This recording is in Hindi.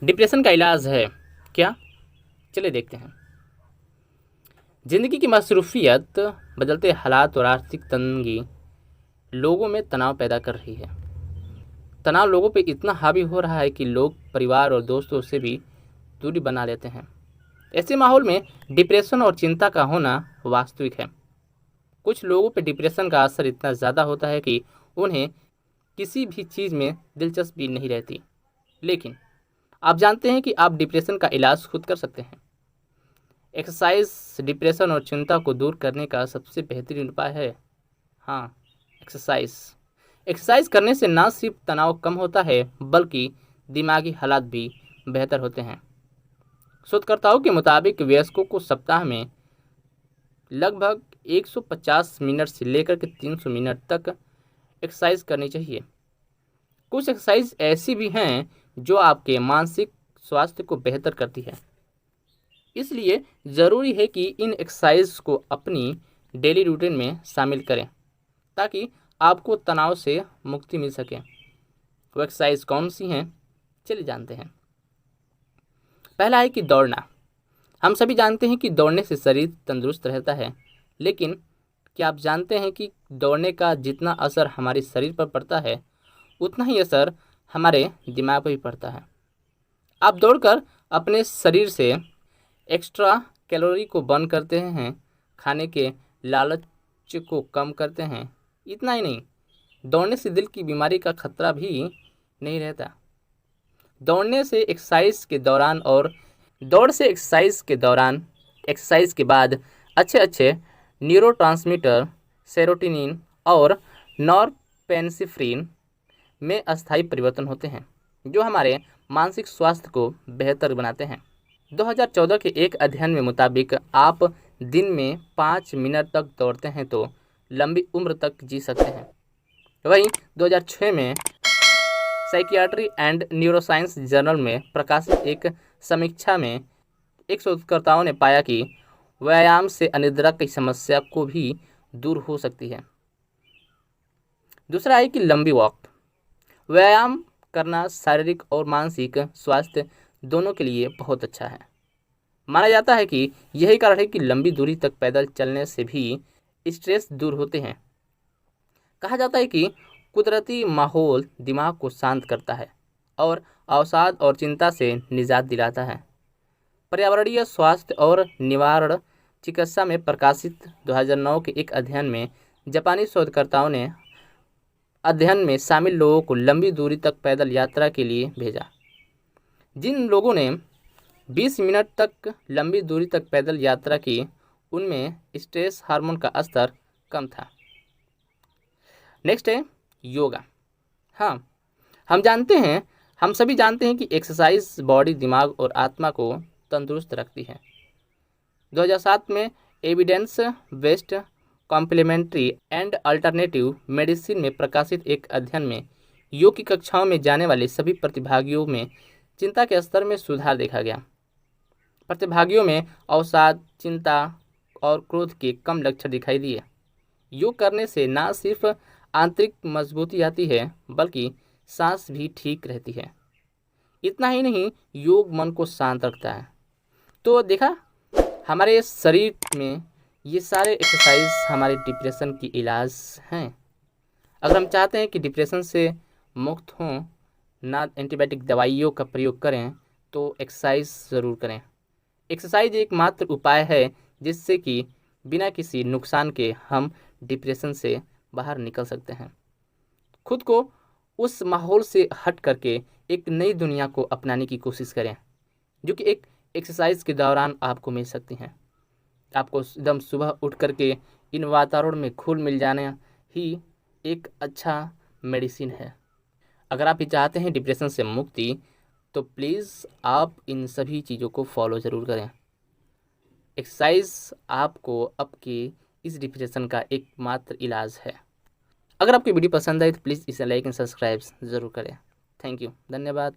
डिप्रेशन का इलाज है क्या? चलिए देखते हैं। ज़िंदगी की मसरूफियत, बदलते हालात और आर्थिक तंगी लोगों में तनाव पैदा कर रही है। तनाव लोगों पे इतना हावी हो रहा है कि लोग परिवार और दोस्तों से भी दूरी बना लेते हैं। ऐसे माहौल में डिप्रेशन और चिंता का होना वास्तविक है। कुछ लोगों पे डिप्रेशन का असर इतना ज़्यादा होता है कि उन्हें किसी भी चीज़ में दिलचस्पी नहीं रहती। लेकिन आप जानते हैं कि आप डिप्रेशन का इलाज खुद कर सकते हैं। एक्सरसाइज डिप्रेशन और चिंता को दूर करने का सबसे बेहतरीन उपाय है। हाँ, एक्सरसाइज। एक्सरसाइज करने से ना सिर्फ तनाव कम होता है बल्कि दिमागी हालात भी बेहतर होते हैं। शोधकर्ताओं के मुताबिक वयस्कों को सप्ताह में लगभग 150 मिनट से लेकर के 300 मिनट तक एक्सरसाइज करनी चाहिए। कुछ एक्सरसाइज ऐसी भी हैं जो आपके मानसिक स्वास्थ्य को बेहतर करती है। इसलिए ज़रूरी है कि इन एक्सरसाइज को अपनी डेली रूटीन में शामिल करें ताकि आपको तनाव से मुक्ति मिल सके। वो एक्सरसाइज कौन सी हैं, चलिए जानते हैं। पहला है कि दौड़ना। हम सभी जानते हैं कि दौड़ने से शरीर तंदुरुस्त रहता है, लेकिन क्या आप जानते हैं कि दौड़ने का जितना असर हमारे शरीर पर पड़ता है उतना ही असर हमारे दिमाग पर भी पड़ता है। आप दौड़कर अपने शरीर से एक्स्ट्रा कैलोरी को बर्न करते हैं, खाने के लालच को कम करते हैं। इतना ही नहीं, दौड़ने से दिल की बीमारी का खतरा भी नहीं रहता। दौड़ने से एक्सरसाइज के दौरान और दौड़ से एक्सरसाइज के बाद अच्छे अच्छे न्यूरोट्रांसमीटर सेरोटोनिन और नॉरपेनेफ्रिन में अस्थायी परिवर्तन होते हैं जो हमारे मानसिक स्वास्थ्य को बेहतर बनाते हैं। 2014 के एक अध्ययन में मुताबिक आप दिन में 5 मिनट तक दौड़ते हैं तो लंबी उम्र तक जी सकते हैं। वहीं 2006 में साइकियाट्री एंड न्यूरोसाइंस जर्नल में प्रकाशित एक समीक्षा में एक शोधकर्ताओं ने पाया कि व्यायाम से अनिद्रा की समस्या को भी दूर हो सकती है। दूसरा है कि लंबी वॉक। व्यायाम करना शारीरिक और मानसिक स्वास्थ्य दोनों के लिए बहुत अच्छा है। माना जाता है कि यही कारण है कि लंबी दूरी तक पैदल चलने से भी स्ट्रेस दूर होते हैं। कहा जाता है कि कुदरती माहौल दिमाग को शांत करता है और अवसाद और चिंता से निजात दिलाता है। पर्यावरणीय स्वास्थ्य और निवारण चिकित्सा में प्रकाशित 2009 के एक अध्ययन में जापानी शोधकर्ताओं ने अध्ययन में शामिल लोगों को लंबी दूरी तक पैदल यात्रा के लिए भेजा। जिन लोगों ने 20 मिनट तक लंबी दूरी तक पैदल यात्रा की, उनमें स्ट्रेस हार्मोन का स्तर कम था। नेक्स्ट है योगा। हाँ, हम सभी जानते हैं कि एक्सरसाइज बॉडी, दिमाग और आत्मा को तंदुरुस्त रखती है। 2007 में evidence based complementary and alternative medicine में प्रकाशित एक अध्ययन में योग की कक्षाओं में जाने वाले सभी प्रतिभागियों में चिंता के स्तर में सुधार देखा गया। प्रतिभागियों में अवसाद, चिंता और क्रोध के कम लक्षण दिखाई दिए। योग करने से न सिर्फ आंतरिक मजबूती आती है बल्कि सांस भी ठीक रहती है। इतना ही नहीं, योग मन को शांत रखता है। तो देखा, हमारे शरीर में ये सारे एक्सरसाइज हमारे डिप्रेशन की इलाज हैं। अगर हम चाहते हैं कि डिप्रेशन से मुक्त हों, ना एंटीबायोटिक दवाइयों का प्रयोग करें, तो एक्सरसाइज ज़रूर करें। एक्सरसाइज एकमात्र उपाय है जिससे कि बिना किसी नुकसान के हम डिप्रेशन से बाहर निकल सकते हैं। खुद को उस माहौल से हट करके एक नई दुनिया को अपनाने की कोशिश करें जो कि एक एक्सरसाइज के दौरान आपको मिल सकती हैं। आपको एकदम सुबह उठ करके इन वातावरण में घुल मिल जाना ही एक अच्छा मेडिसिन है। अगर आप भी चाहते हैं डिप्रेशन से मुक्ति, तो प्लीज़ आप इन सभी चीज़ों को फॉलो ज़रूर करें। एक्सरसाइज आपको आपके इस डिप्रेशन का एकमात्र इलाज है। अगर आपकी वीडियो पसंद आई तो प्लीज़ इसे लाइक एंड सब्सक्राइब ज़रूर करें। थैंक यू, धन्यवाद।